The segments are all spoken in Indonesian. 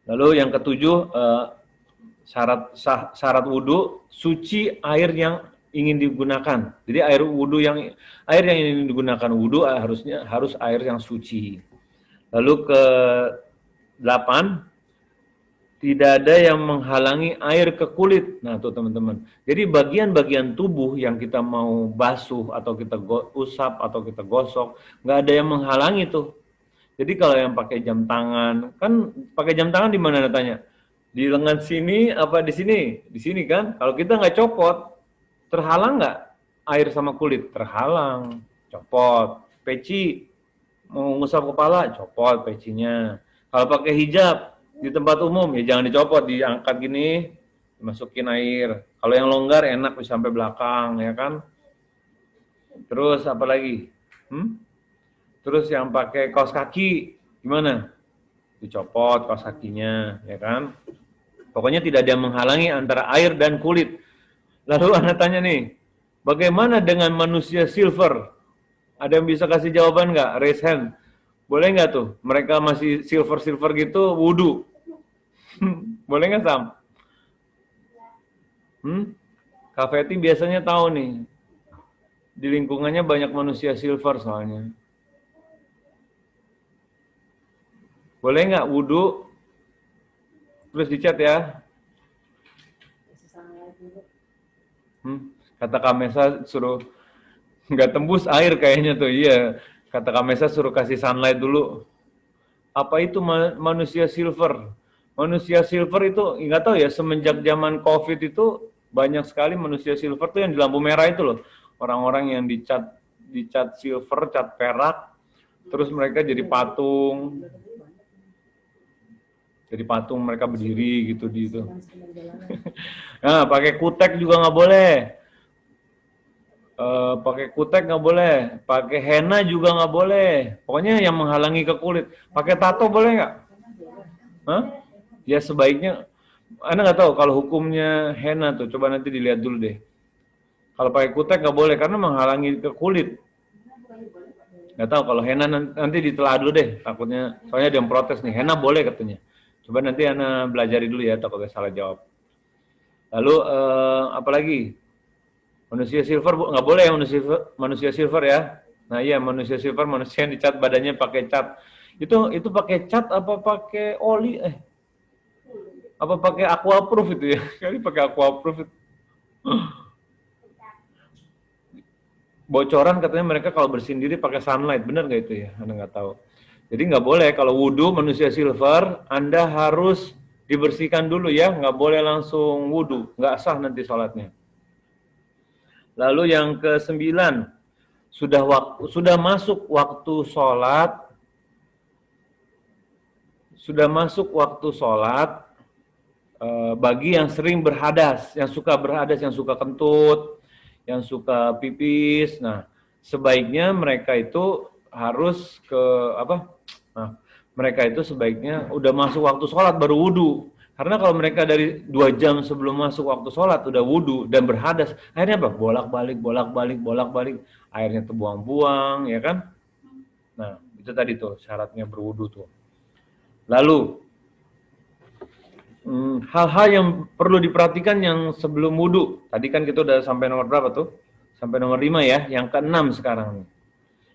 Lalu yang ketujuh, syarat wudhu, suci air yang ingin digunakan. Jadi air yang ingin digunakan wudhu harus air yang suci. Lalu ke 8, tidak ada yang menghalangi air ke kulit. Nah, tuh teman-teman. Jadi bagian-bagian tubuh yang kita mau basuh atau kita usap atau kita gosok, nggak ada yang menghalangi tuh. Jadi kalau yang pakai jam tangan, kan pakai jam tangan di mana tanya? Di lengan sini apa di sini? Di sini kan? Kalau kita nggak copot, terhalang nggak air sama kulit? Terhalang. Copot. Peci, mau ngusap kepala, copot pecinya. Kalau pakai hijab di tempat umum, ya jangan dicopot, diangkat gini, dimasukin air. Kalau yang longgar enak bisa sampai belakang, ya kan? Terus apa lagi? Terus yang pakai kaos kaki, gimana? Dicopot kaos kakinya, ya kan? Pokoknya tidak ada yang menghalangi antara air dan kulit. Lalu Anda tanya nih, bagaimana dengan manusia silver? Ada yang bisa kasih jawaban nggak? Raise hand. Boleh nggak tuh? Mereka masih silver gitu, wudhu. Boleh nggak, Sam? Kak Feti biasanya tahu nih. Di lingkungannya banyak manusia silver soalnya. Boleh nggak wudhu? Terus dicat ya. Kata Kamesa suruh nggak tembus air kayaknya tuh. Iya. Kata Kamesa suruh kasih sunlight dulu. Apa itu manusia silver? Manusia silver itu nggak tahu ya, semenjak zaman COVID itu banyak sekali manusia silver tuh yang di lampu merah itu loh. Orang-orang yang dicat silver, cat perak, terus mereka jadi patung. Jadi patung mereka berdiri gitu di itu. Nah, pakai kutek juga nggak boleh. Pakai kutek nggak boleh, pakai henna juga nggak boleh. Pokoknya yang menghalangi ke kulit. Pakai tato boleh nggak? Hah? Ya sebaiknya. Anda nggak tahu kalau hukumnya henna tuh. Coba nanti dilihat dulu deh. Kalau pakai kutek nggak boleh karena menghalangi ke kulit. Nggak tahu kalau henna nanti ditelah dulu deh. Takutnya soalnya dia yang protes nih. Henna boleh katanya. Coba nanti Anda belajari dulu ya. Takutnya salah jawab. Lalu apa lagi? Manusia silver nggak boleh ya, manusia silver ya. Nah iya, manusia silver manusia yang dicat badannya pakai cat. Itu pakai cat apa pakai oli? Apa pakai aquaproof itu ya? Kali pakai aquaproof itu. Bocoran katanya mereka kalau bersihin diri pakai sunlight, benar nggak itu ya? Anda nggak tahu. Jadi nggak boleh kalau wudhu manusia silver, Anda harus dibersihkan dulu ya, nggak boleh langsung wudhu, nggak sah nanti sholatnya. Lalu yang ke-9, sudah masuk waktu sholat, bagi yang sering berhadas, yang suka berhadas, yang suka kentut, yang suka pipis. Nah, sebaiknya mereka itu harus mereka itu sebaiknya udah masuk waktu sholat baru wudhu. Karena kalau mereka dari 2 jam sebelum masuk waktu sholat udah wudhu dan berhadas, akhirnya apa? Bolak-balik, airnya terbuang-buang, ya kan? Nah, itu tadi tuh syaratnya berwudhu tuh. Lalu, hal-hal yang perlu diperhatikan yang sebelum wudhu. Tadi kan kita udah sampai nomor berapa tuh? Sampai nomor 5 ya, yang ke-6 sekarang.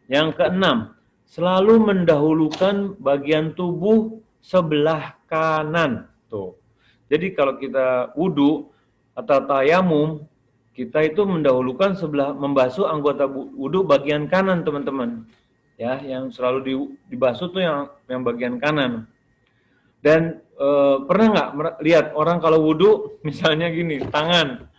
Yang ke-6, selalu mendahulukan bagian tubuh sebelah kanan. Tuh. Jadi kalau kita wudhu atau tayamum, kita itu mendahulukan membasuh anggota wudhu bagian kanan, teman-teman. Ya, yang selalu dibasuh tuh yang bagian kanan. Dan pernah nggak lihat orang kalau wudhu, misalnya gini, tangan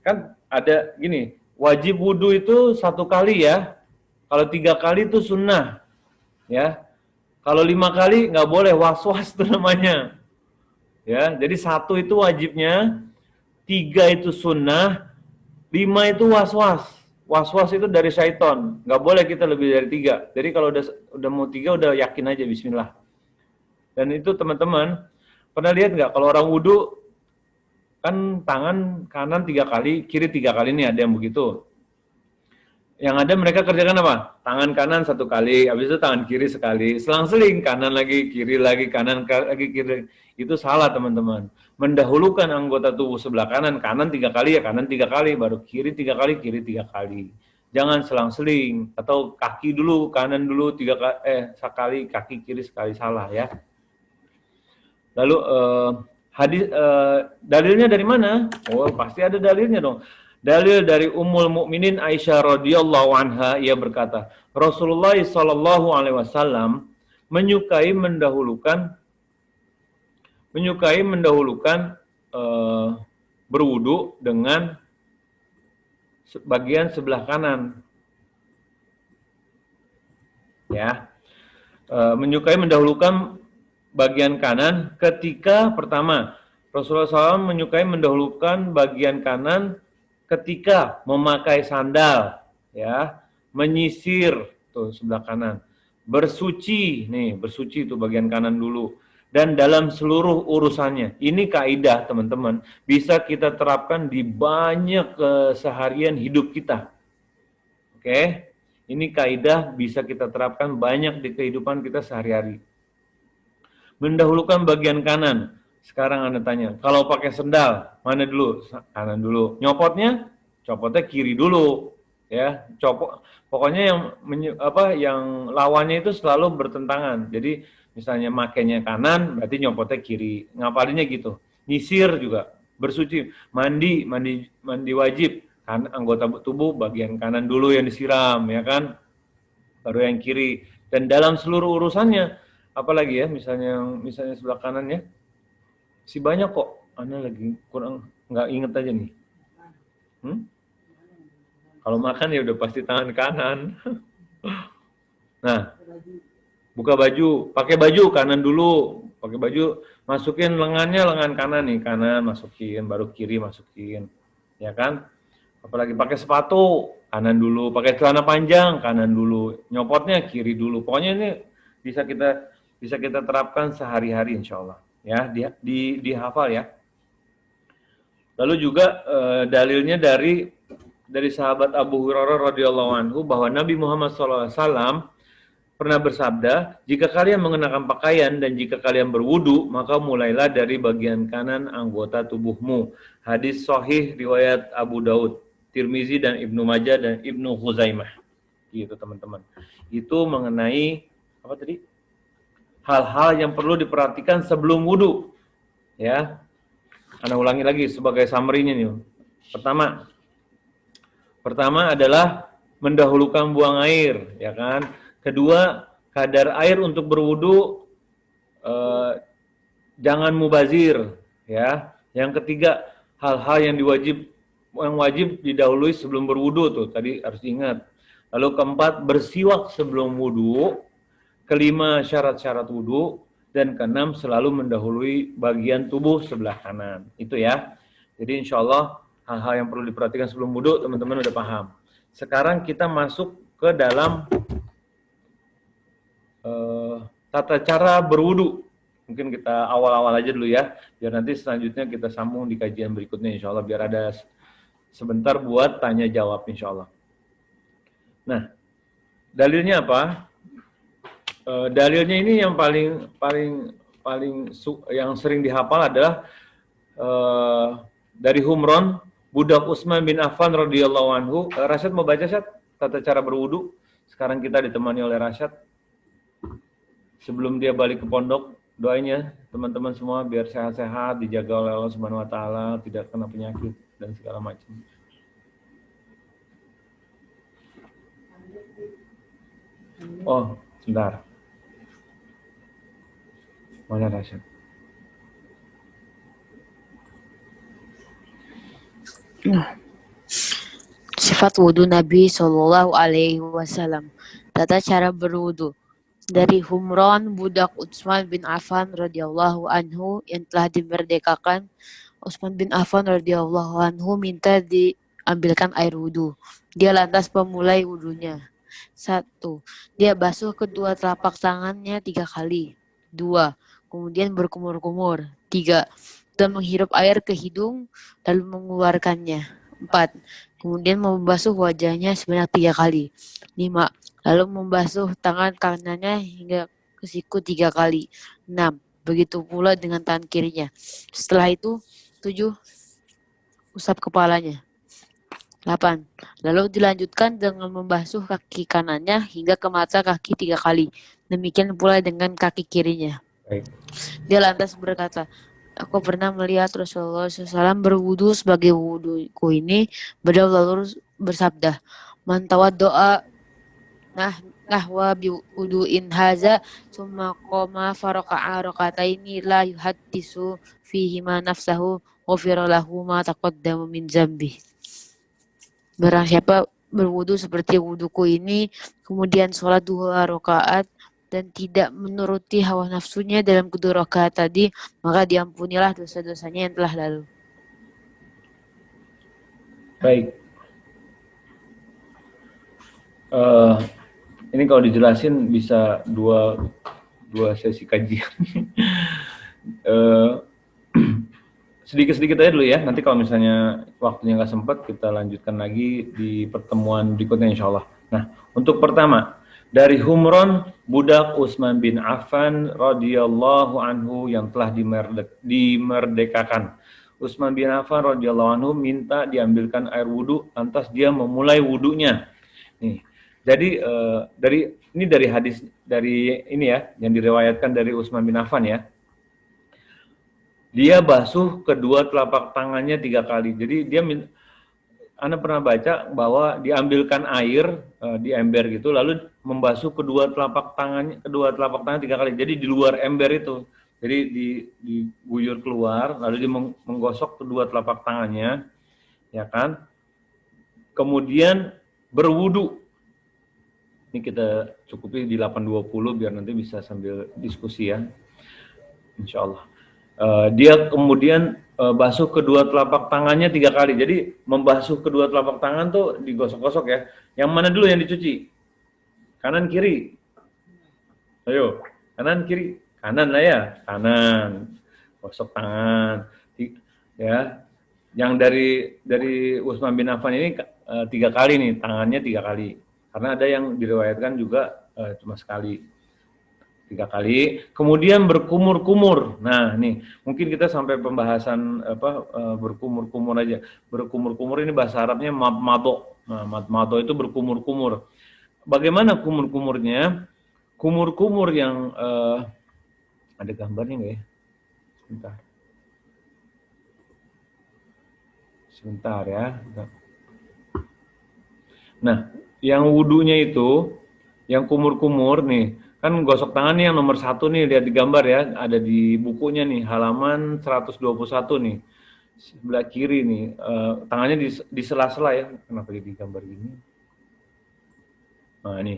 kan ada gini, wajib wudhu itu 1 kali ya. Kalau 3 kali itu sunnah, ya. Kalau 5 kali nggak boleh, was-was itu namanya. Ya, jadi 1 itu wajibnya, 3 itu sunnah, 5 itu was-was. Was-was itu dari syaiton, nggak boleh kita lebih dari 3. Jadi kalau udah mau 3 udah yakin aja bismillah. Dan itu teman-teman, pernah lihat nggak kalau orang wudhu, kan tangan kanan 3 kali, kiri 3 kali nih ada yang begitu. Yang ada mereka kerjakan apa? Tangan kanan 1 kali, habis itu tangan kiri sekali, selang-seling, kanan lagi, kiri lagi, kanan lagi, kiri. Itu salah teman-teman. Mendahulukan anggota tubuh sebelah kanan, kanan 3 kali ya kanan 3 kali, baru kiri 3 kali, kiri 3 kali. Jangan selang-seling, atau kaki dulu, kanan dulu 3 sekali, kaki kiri sekali, salah ya. Lalu dalilnya dari mana? Oh, pasti ada dalilnya dong. Dalil dari Ummul Mukminin Aisyah radhiyallahu anha, ia berkata, Rasulullah sallallahu alaihi wasallam menyukai mendahulukan berwudu dengan bagian sebelah kanan. Ya. Menyukai mendahulukan bagian kanan ketika pertama, Rasulullah SAW menyukai mendahulukan bagian kanan ketika memakai sandal, ya, menyisir tuh sebelah kanan, bersuci, nih bersuci itu bagian kanan dulu, dan dalam seluruh urusannya. Ini kaidah teman-teman, bisa kita terapkan di banyak keseharian hidup kita. Oke, ini kaidah bisa kita terapkan banyak di kehidupan kita sehari-hari. Mendahulukan bagian kanan. Sekarang Anda tanya, kalau pakai sendal, mana dulu? Kanan dulu. Nyopotnya kiri dulu, ya. Pokoknya yang lawannya itu selalu bertentangan. Jadi misalnya makainya kanan, berarti nyopotnya kiri. Ngapalinnya gitu. Nyisir juga, bersuci, mandi wajib. Kan anggota tubuh bagian kanan dulu yang disiram, ya kan? Baru yang kiri. Dan dalam seluruh urusannya, apalagi ya, misalnya sebelah kanan ya, si banyak kok, Ana lagi kurang nggak inget aja nih. Kalau makan ya udah pasti tangan kanan. Nah, buka baju, pakai baju kanan dulu, pakai baju, masukin lengan kanan nih, kanan masukin, baru kiri masukin, ya kan? Apalagi pakai sepatu, kanan dulu, pakai celana panjang, kanan dulu, nyopotnya kiri dulu. Pokoknya ini bisa kita terapkan sehari-hari insya Allah. Ya, dihafal ya. Lalu juga dalilnya dari sahabat Abu Hurairah radhiyallahu anhu bahwa Nabi Muhammad SAW pernah bersabda, jika kalian mengenakan pakaian dan jika kalian berwudu, maka mulailah dari bagian kanan anggota tubuhmu. Hadis sahih riwayat Abu Daud, Tirmizi dan Ibnu Majah dan Ibnu Khuzaimah. Gitu teman-teman. Itu mengenai apa tadi? Hal-hal yang perlu diperhatikan sebelum wudu. Ya. Ana ulangi lagi sebagai summary-nya nih. Pertama adalah mendahulukan buang air, ya kan? Kedua, kadar air untuk berwudu jangan mubazir, ya. Yang ketiga, hal-hal yang wajib didahului sebelum berwudu tuh, tadi harus ingat. Lalu keempat, bersiwak sebelum wudu. Kelima, syarat-syarat wudu. Dan keenam, selalu mendahului bagian tubuh sebelah kanan. Itu ya. Jadi insya Allah hal-hal yang perlu diperhatikan sebelum wudu, teman-teman udah paham. Sekarang kita masuk ke dalam tata cara berwudu. Mungkin kita awal-awal aja dulu ya, biar nanti selanjutnya kita sambung di kajian berikutnya insya Allah, biar ada sebentar buat tanya jawab insya Allah. Nah, dalilnya apa? Dalilnya ini yang paling yang sering dihafal adalah dari Humron, budak Utsman bin Affan radhiyallahu anhu. Rasyad mau baca Syad tata cara berwudu? Sekarang kita ditemani oleh Rasyad. Sebelum dia balik ke pondok, doanya teman-teman semua biar sehat-sehat, dijaga oleh Allah Subhanahu wa taala, tidak kena penyakit dan segala macam. Oh, sebentar. Mana Rasyad? Sifat wudu Nabi Shallallahu Alaihi Wasallam. Tata cara berwudu dari Humron budak Utsman bin Affan radhiyallahu anhu yang telah dimerdekakan. Utsman bin Affan radhiyallahu anhu minta diambilkan air wudu. Dia lantas memulai wudunya. 1. Dia basuh kedua telapak tangannya 3 kali. 2. Kemudian berkumur-kumur. 3. Dan menghirup air ke hidung lalu mengeluarkannya. 4. Kemudian membasuh wajahnya sebanyak 3 kali. 5. Lalu membasuh tangan kanannya hingga ke siku 3 kali. 6. Begitu pula dengan tangan kirinya. Setelah itu, 7. Usap kepalanya. 8. Lalu dilanjutkan dengan membasuh kaki kanannya hingga ke mata kaki 3 kali. Demikian pula dengan kaki kirinya. Baik. Dia lantas berkata, aku pernah melihat Rasulullah SAW berwudu sebagai wuduku ini. Beliau lalu bersabda, man tawaddo'a nahwa biwudu'in haza summa qoma faraka'a rakataini la yuhaddisu fihima nafsahu ghufira lahu ma taqaddama min zambi. Barang siapa berwudu seperti wuduku ini, kemudian sholat 2 rakaat dan tidak menuruti hawa nafsunya dalam kedua rakaat tadi, maka diampunilah dosa-dosanya yang telah lalu. Baik. Ini kalau dijelasin bisa dua sesi kajian. Sedikit-sedikit aja dulu ya. Nanti kalau misalnya waktunya nggak sempat, kita lanjutkan lagi di pertemuan berikutnya insya Allah. Nah, untuk pertama, dari Humron, budak Utsman bin Affan radhiyallahu anhu yang telah dimerdekakan. Utsman bin Affan radhiyallahu anhu minta diambilkan air wudhu, lantas dia memulai wudhunya. Nih, jadi dari hadis dari ini ya, yang diriwayatkan dari Utsman bin Affan ya. Dia basuh kedua telapak tangannya 3 kali. Jadi Anda pernah baca bahwa diambilkan air di ember gitu, lalu membasuh kedua telapak tangan 3 kali. Jadi di luar ember itu, jadi diguyur keluar, lalu dia menggosok kedua telapak tangannya, ya kan? Kemudian berwudu. Ini kita cukupi di 8.20 biar nanti bisa sambil diskusi ya, insya Allah. Dia kemudian basuh kedua telapak tangannya 3 kali. Jadi membasuh kedua telapak tangan tuh digosok-gosok ya. Yang mana dulu yang dicuci? Kanan kiri? Ayo, kanan kiri? Kanan lah ya, kanan. Gosok tangan. Ya. Yang dari Utsman bin Affan ini 3 kali nih, tangannya 3 kali. Karena ada yang diriwayatkan juga cuma sekali. 3 kali, kemudian berkumur-kumur. Nah, nih mungkin kita sampai pembahasan berkumur-kumur aja. Berkumur-kumur ini bahasa Arabnya mado. Nah, mado itu berkumur-kumur. Bagaimana kumur-kumurnya? Kumur-kumur yang ada gambarnya nggak ya? Sebentar ya. Nah, yang wudunya itu, yang kumur-kumur nih. Kan gosok tangan nih yang nomor 1 nih, lihat di gambar ya, ada di bukunya nih, halaman 121 nih, sebelah kiri nih, tangannya di sela-sela ya, kenapa di gambar gini? Nah ini,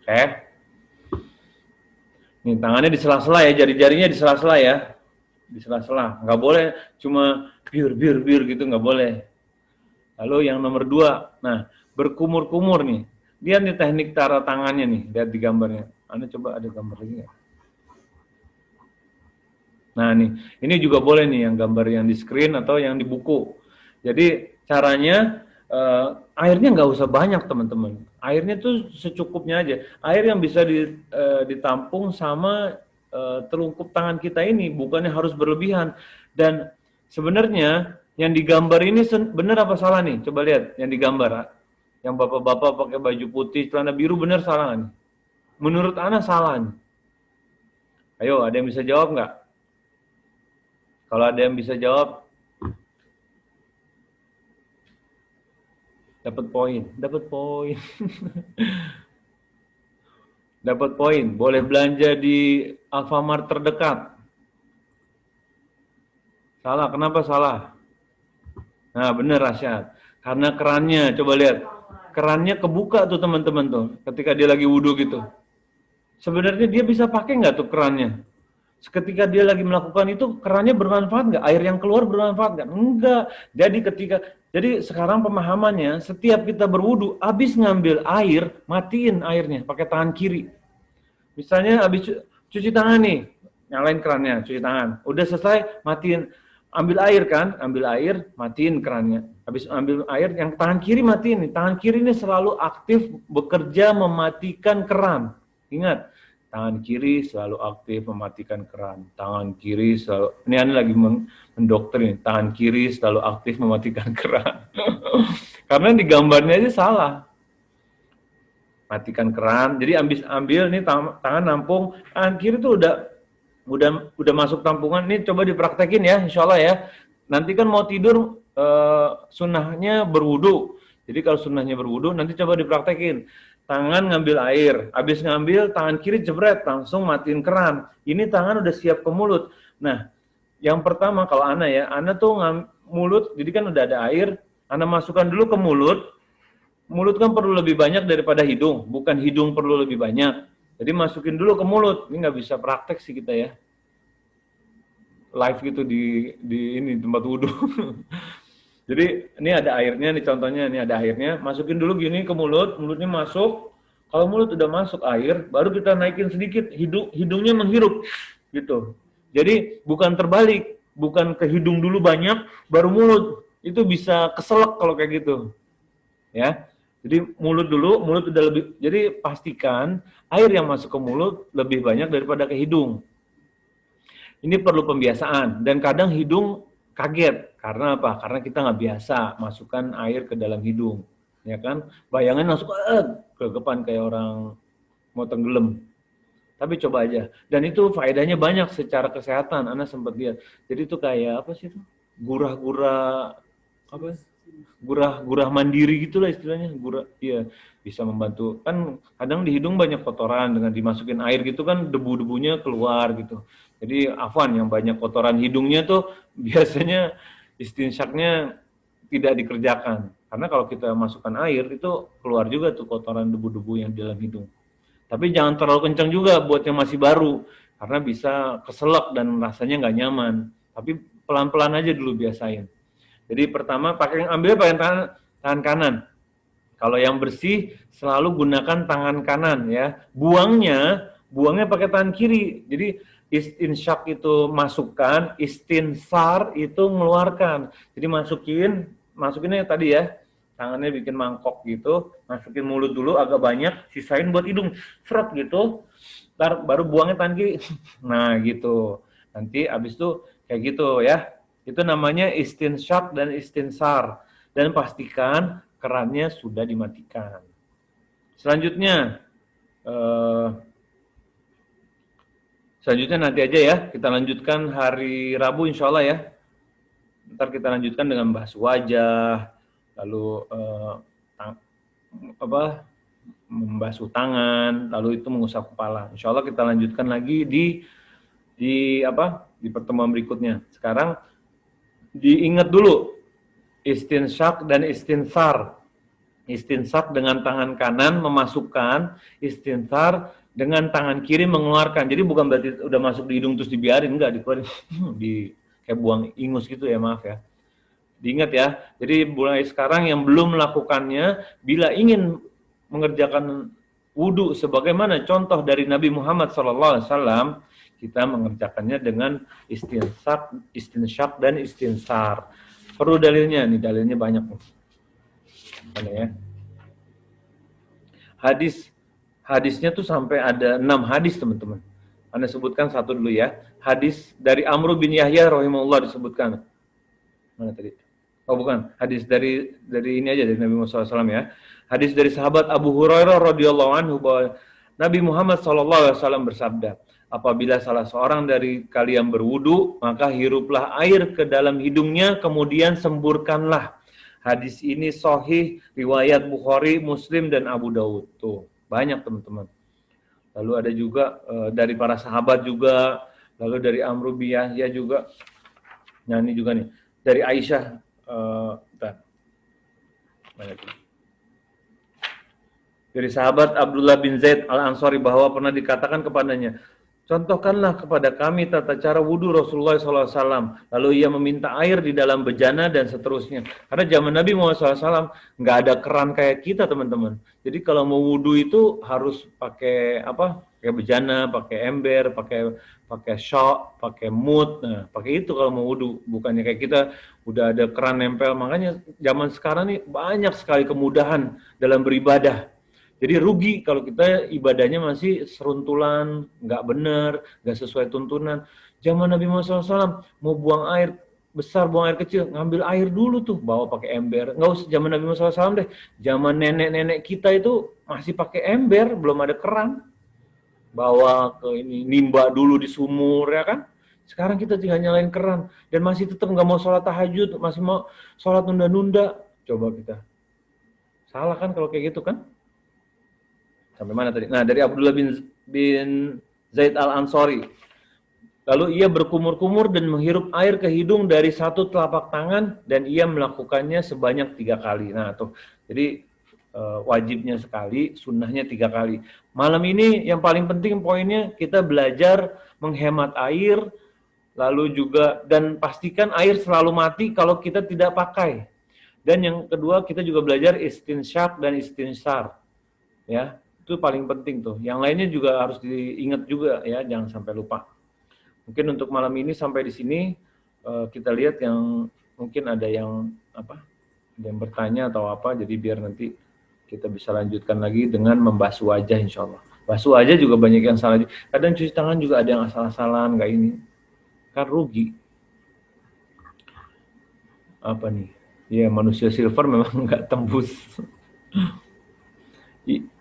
oke. Nih tangannya di sela-sela ya, jari-jarinya di sela-sela ya, di sela-sela, nggak boleh cuma bir gitu, nggak boleh. Lalu yang nomor 2, nah berkumur-kumur nih, lihat nih teknik cara tangannya nih, lihat di gambarnya. Anda coba ada gambar lagi nggak? Nah nih, ini juga boleh nih yang gambar yang di screen atau yang di buku. Jadi caranya airnya nggak usah banyak teman-teman. Airnya tuh secukupnya aja. Air yang bisa ditampung sama telungkup tangan kita ini, bukannya harus berlebihan. Dan sebenarnya yang digambar ini benar apa salah nih? Coba lihat yang digambar. Yang bapak-bapak pakai baju putih, celana biru, benar salah nggak nih? Menurut Ana salah nih. Ayo, ada yang bisa jawab nggak? Kalau ada yang bisa jawab, dapat poin. Dapat poin. Boleh belanja di Alfamart terdekat. Salah, kenapa salah? Nah, benar Rasyad. Karena kerannya, coba lihat. Kerannya kebuka tuh teman-teman tuh, ketika dia lagi wudhu gitu. Sebenarnya dia bisa pakai nggak tuh kerannya? Ketika dia lagi melakukan itu, kerannya bermanfaat nggak? Air yang keluar bermanfaat nggak? Enggak. Jadi sekarang pemahamannya, setiap kita berwudu, habis ngambil air, matiin airnya pakai tangan kiri. Misalnya habis cuci tangan nih, nyalain kerannya, cuci tangan. Udah selesai, matiin. ambil air kan, ambil air, matiin kerannya. Habis ambil air, yang tangan kiri matiin nih. Tangan kiri ini selalu aktif bekerja mematikan keran. Ingat, tangan kiri selalu aktif mematikan keran. Tangan kiri selalu, ini Anda lagi mendokter nih, tangan kiri selalu aktif mematikan keran. Karena di gambarnya aja salah. Matikan keran, jadi ambil nih tangan nampung, tangan kiri tuh udah masuk tampungan. Ini coba dipraktekin ya, insya Allah ya. Nanti kan mau tidur sunnahnya berwudu. Jadi kalau sunnahnya berwudu, nanti coba dipraktekin. Tangan ngambil air, habis ngambil tangan kiri jebret, langsung matiin keran. Ini tangan udah siap ke mulut. Nah, yang pertama kalau Ana tuh mulut, jadi kan udah ada air, Ana masukkan dulu ke mulut. Mulut kan perlu lebih banyak daripada hidung, bukan hidung perlu lebih banyak. Jadi masukin dulu ke mulut. Ini nggak bisa praktek sih kita ya. Live gitu di ini tempat wudhu. Jadi ini ada airnya nih contohnya, ini ada airnya, masukin dulu gini ke mulut, mulutnya masuk. Kalau mulut udah masuk air, baru kita naikin sedikit, hidungnya menghirup gitu. Jadi bukan terbalik, bukan ke hidung dulu banyak, baru mulut. Itu bisa keselak kalau kayak gitu. Ya. Jadi mulut dulu, mulut udah lebih, jadi pastikan air yang masuk ke mulut lebih banyak daripada ke hidung. Ini perlu pembiasaan, dan kadang hidung kaget, karena apa? Karena kita nggak biasa masukkan air ke dalam hidung, ya kan? Bayangan langsung ke depan kayak orang mau tenggelam. Tapi coba aja, dan itu faedahnya banyak secara kesehatan. Ana sempat lihat, jadi itu kayak apa sih itu? Gurah-gurah apa? Gurah mandiri gitulah istilahnya, gurah, iya, bisa membantu. Kan kadang di hidung banyak kotoran, dengan dimasukin air gitu kan debu-debunya keluar gitu. Jadi afwan yang banyak kotoran hidungnya tuh biasanya istinsyaknya tidak dikerjakan. Karena kalau kita masukkan air itu keluar juga tuh kotoran debu-debu yang di dalam hidung. Tapi jangan terlalu kencang juga buat yang masih baru, karena bisa keselak dan rasanya nggak nyaman. Tapi pelan-pelan aja dulu biasain. Jadi pertama ambil pakai tangan kanan. Kalau yang bersih selalu gunakan tangan kanan ya. Buangnya pakai tangan kiri. Jadi istinsyak itu masukkan, istinsar itu mengeluarkan. Jadi masukinnya tadi ya. Tangannya bikin mangkok gitu, masukin mulut dulu agak banyak, sisain buat hidung. Seret gitu. Ntar baru buangnya tangan kiri. Nah, gitu. Nanti abis itu kayak gitu ya. Itu namanya istinsyak dan istinsar. Dan pastikan kerannya sudah dimatikan. Selanjutnya nanti aja ya. Kita lanjutkan hari Rabu insya Allah ya. Ntar kita lanjutkan dengan bahas wajah, lalu membasuh tangan, lalu itu mengusap kepala. Insya Allah kita lanjutkan lagi di pertemuan berikutnya. Sekarang diingat dulu istinsyak dan istinsar. Istinsyak dengan tangan kanan memasukkan, istinsar dengan tangan kiri mengeluarkan. Jadi bukan berarti udah masuk di hidung terus dibiarin, enggak, dikeluarin kayak buang ingus gitu ya, maaf ya. Diingat ya. Jadi mulai sekarang yang belum melakukannya, bila ingin mengerjakan wudhu sebagaimana contoh dari Nabi Muhammad SAW, kita mengerjakannya dengan istinsyak dan istinsar. Perlu dalilnya, nih dalilnya banyak nih. Mana ya? Hadisnya tuh sampai ada 6 hadis teman-teman. Anda sebutkan satu dulu ya. Hadis dari Amr bin Yahya rahimahullah disebutkan. Mana tadi? Oh bukan, hadis dari ini aja dari Nabi Muhammad SAW ya. Hadis dari sahabat Abu Hurairah radhiyallahu anhu bahwa Nabi Muhammad SAW bersabda, apabila salah seorang dari kalian berwudu, maka hiruplah air ke dalam hidungnya, kemudian semburkanlah. Hadis ini sahih, riwayat Bukhari, Muslim, dan Abu Dawud. Tuh, banyak teman-teman. Lalu ada juga dari para sahabat juga, lalu dari Amr bin Yahya juga. Nah ini juga nih, dari Aisyah. Dari sahabat Abdullah bin Zaid al-Ansari bahwa pernah dikatakan kepadanya, contohkanlah kepada kami tata cara wudhu Rasulullah SAW. Lalu ia meminta air di dalam bejana dan seterusnya. Karena zaman Nabi Muhammad SAW nggak ada keran kayak kita, teman-teman. Jadi kalau mau wudhu itu harus pakai apa? Pakai bejana, pakai ember, pakai syok, pakai mut. Nah, pakai itu kalau mau wudhu. Bukannya kayak kita udah ada keran nempel. Makanya zaman sekarang nih banyak sekali kemudahan dalam beribadah. Jadi rugi kalau kita ibadahnya masih seruntulan, nggak benar, nggak sesuai tuntunan. Zaman Nabi Muhammad SAW mau buang air besar, buang air kecil, ngambil air dulu tuh, bawa pakai ember. Nggak usah zaman Nabi Muhammad SAW deh. Zaman nenek-nenek kita itu masih pakai ember, belum ada keran. Bawa ke ini, nimba dulu di sumur, ya kan? Sekarang kita tinggal nyalain keran. Dan masih tetap nggak mau sholat tahajud, masih mau sholat nunda-nunda. Coba kita. Salah kan kalau kayak gitu kan? Sampai mana tadi? Nah, dari Abdullah bin Zaid al-Ansari. Lalu ia berkumur-kumur dan menghirup air ke hidung dari satu telapak tangan dan ia melakukannya sebanyak 3 kali. Nah, tuh. Jadi wajibnya sekali, sunnahnya 3 kali. Malam ini yang paling penting poinnya kita belajar menghemat air, lalu juga dan pastikan air selalu mati kalau kita tidak pakai. Dan yang kedua kita juga belajar istinsyak dan istinsar. Ya, itu paling penting tuh. Yang lainnya juga harus diingat juga ya, jangan sampai lupa. Mungkin untuk malam ini sampai di sini kita lihat yang mungkin ada yang apa? Ada yang bertanya atau apa, jadi biar nanti kita bisa lanjutkan lagi dengan membasuh wajah insya Allah. Basuh wajah juga banyak yang salah. Kadang cuci tangan juga ada yang asal-asalan, nggak ini. Kan rugi. Apa nih? Ya manusia silver memang nggak tembus.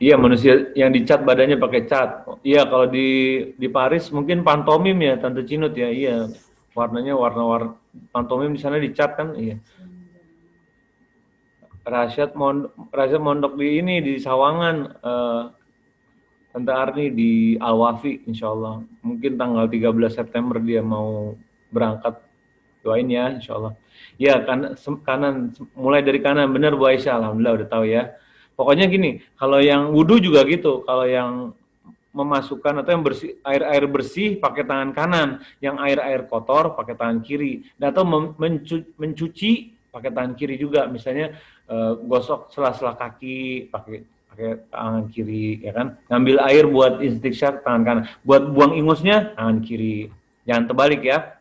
Iya, manusia yang dicat badannya pakai cat. Iya, kalau di Paris mungkin pantomim ya, Tante Cinut ya. Iya, warnanya warna pantomim di sana dicat kan. Iya. Rasyad mondok di ini di Sawangan. Tante Arni di Al-Wafi, insya Allah. Mungkin tanggal 13 September dia mau berangkat. Doain ya, insya Allah. Ya, kanan, mulai dari kanan. Benar Bu Aisyah, alhamdulillah udah tahu ya. Pokoknya gini, kalau yang wudhu juga gitu, kalau yang memasukkan atau yang bersih air bersih pakai tangan kanan, yang air kotor pakai tangan kiri, atau mencuci pakai tangan kiri juga, misalnya gosok sela-sela kaki pakai tangan kiri, ya kan? Ngambil air buat istinsyaq tangan kanan, buat buang ingusnya tangan kiri, jangan terbalik ya.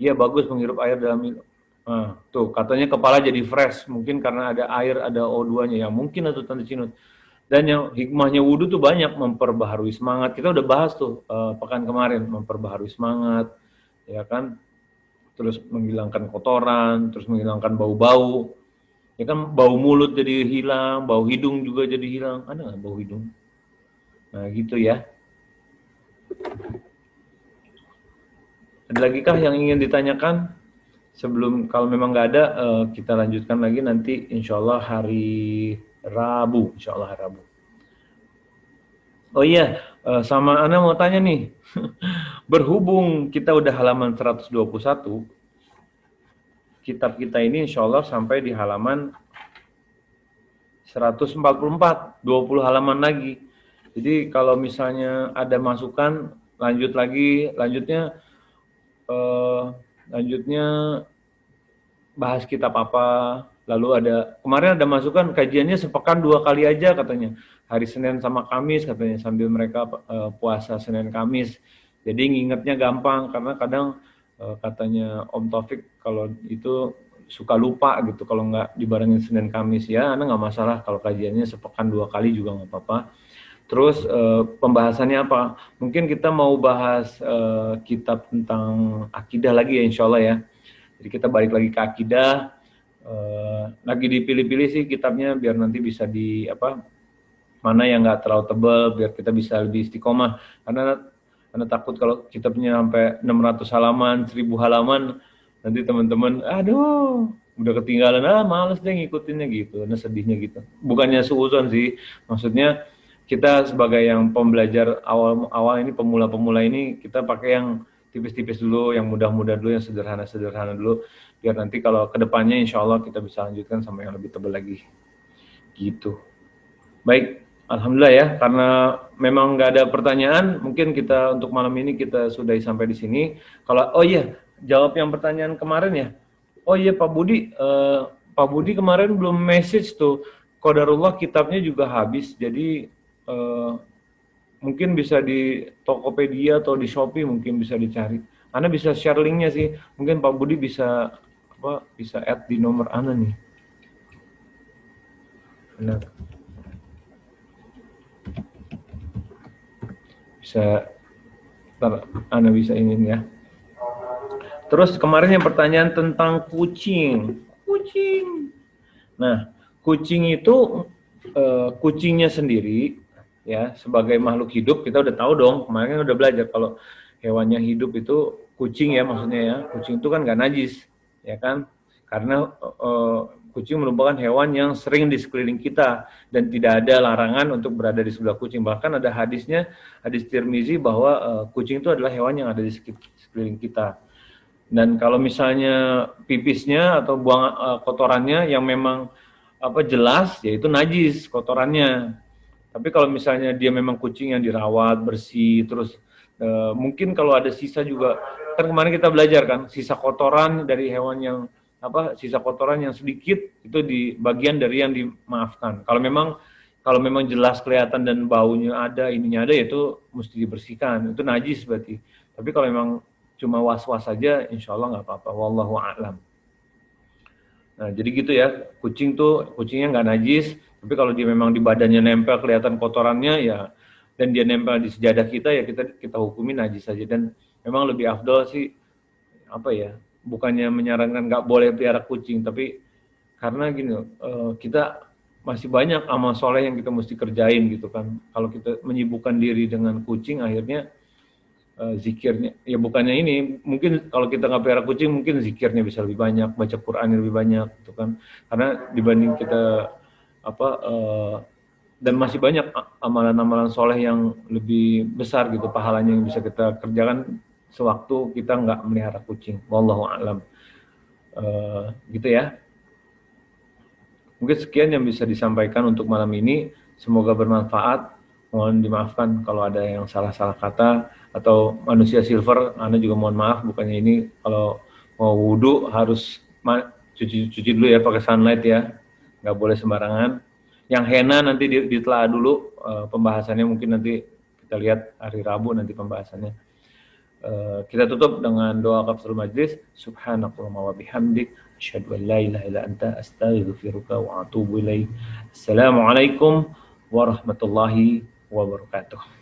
Iya bagus menghirup air dalam minum. Nah, tuh katanya kepala jadi fresh, mungkin karena ada air, ada O2-nya ya, mungkin atau Tante Cinut. Dan yang hikmahnya wudhu tuh banyak, memperbaharui semangat. Kita udah bahas tuh pekan kemarin, memperbaharui semangat, ya kan? Terus menghilangkan kotoran, terus menghilangkan bau-bau. Ya kan bau mulut jadi hilang, bau hidung juga jadi hilang. Ada nggak bau hidung? Nah gitu ya. Ada lagi kah yang ingin ditanyakan? Sebelum, kalau memang nggak ada, kita lanjutkan lagi nanti insya Allah hari Rabu. Insya Allah hari Rabu. Oh iya, sama Ana mau tanya nih. Berhubung kita udah halaman 121, kitab kita ini insya Allah sampai di halaman 144, 20 halaman lagi. Jadi kalau misalnya ada masukan, lanjutnya bahas kitab apa, lalu kemarin ada masukan kajiannya sepekan 2 kali aja katanya, hari Senin sama Kamis katanya, sambil mereka puasa Senin Kamis, jadi ngingetnya gampang, karena kadang katanya Om Taufik kalau itu suka lupa gitu kalau nggak dibarengin Senin Kamis, ya Anda nggak masalah kalau kajiannya sepekan 2 kali juga nggak apa-apa. Terus pembahasannya apa? Mungkin kita mau bahas kitab tentang akidah lagi ya insya Allah ya. Jadi kita balik lagi ke akidah, lagi dipilih-pilih sih kitabnya biar nanti bisa mana yang nggak terlalu tebal biar kita bisa lebih istiqomah. Karena takut kalau kitabnya sampai 600 halaman, 1000 halaman, nanti teman-teman, aduh, udah ketinggalan, males deh ngikutinnya gitu, nah sedihnya gitu. Bukannya suuzon sih, maksudnya kita sebagai yang pembelajar awal ini, pemula-pemula ini, kita pakai yang tipis-tipis dulu, yang mudah-mudah dulu, yang sederhana-sederhana dulu, biar nanti kalau kedepannya insya Allah kita bisa lanjutkan sampai yang lebih tebal lagi. Gitu. Baik, alhamdulillah ya, karena memang nggak ada pertanyaan, mungkin kita untuk malam ini kita sudahi sampai di sini. Kalau oh iya, jawab yang pertanyaan kemarin ya. Oh iya Pak Budi kemarin belum message tuh. Qadarullah kitabnya juga habis, jadi mungkin bisa di Tokopedia atau di Shopee mungkin bisa dicari. Ana bisa share linknya sih. Mungkin Pak Budi bisa bisa add di nomor Ana nih. Benar. Bisa Ana bisa ingin ya. Terus kemarin yang pertanyaan tentang kucing. Kucing. Nah, kucing itu kucingnya sendiri ya sebagai makhluk hidup kita udah tahu dong, kemarin kan udah belajar kalau hewannya hidup itu kucing ya maksudnya ya. Kucing itu kan nggak najis ya kan? Karena kucing merupakan hewan yang sering di sekeliling kita dan tidak ada larangan untuk berada di sebelah kucing. Bahkan ada hadisnya, hadis Tirmizi bahwa kucing itu adalah hewan yang ada di sekeliling kita. Dan kalau misalnya pipisnya atau buang kotorannya yang memang jelas, yaitu najis kotorannya. Tapi kalau misalnya dia memang kucing yang dirawat bersih, terus mungkin kalau ada sisa juga, kan kemarin kita belajar kan, sisa kotoran dari hewan yang sisa kotoran yang sedikit itu di bagian dari yang dimaafkan. Kalau memang jelas kelihatan dan baunya ada, ininya ada, itu mesti dibersihkan. Itu najis berarti. Tapi kalau memang cuma was-was saja, insya Allah nggak apa-apa. Wallahu a'lam. Nah, jadi gitu ya. Kucingnya nggak najis, tapi kalau dia memang di badannya nempel kelihatan kotorannya ya, dan dia nempel di sejadah kita ya kita hukumi najis saja. Dan memang lebih afdol sih bukannya menyarankan nggak boleh pelihara kucing, tapi karena gini, kita masih banyak amal soleh yang kita mesti kerjain gitu kan. Kalau kita menyibukkan diri dengan kucing, akhirnya zikirnya ya bukannya ini, mungkin kalau kita nggak pelihara kucing mungkin zikirnya bisa lebih banyak, baca Qurannya lebih banyak gitu kan, karena dibanding kita dan masih banyak amalan-amalan soleh yang lebih besar gitu pahalanya yang bisa kita kerjakan sewaktu kita nggak melihara kucing. Wallahu a'lam. Gitu ya, mungkin sekian yang bisa disampaikan untuk malam ini, semoga bermanfaat. Mohon dimaafkan kalau ada yang salah-salah kata atau manusia silver, Anda juga mohon maaf, bukannya ini kalau mau wudhu harus cuci dulu ya pakai sunlight ya, nggak boleh sembarangan. Yang henna nanti ditelaah dulu pembahasannya, mungkin nanti kita lihat hari Rabu nanti pembahasannya. Kita tutup dengan doa kafaratul majlis. Subhanakallahumma wa bihamdik, asyhadu an la ilaha illa anta, astaghfiruka wa atubu ilaik. Assalamualaikum warahmatullahi wabarakatuh.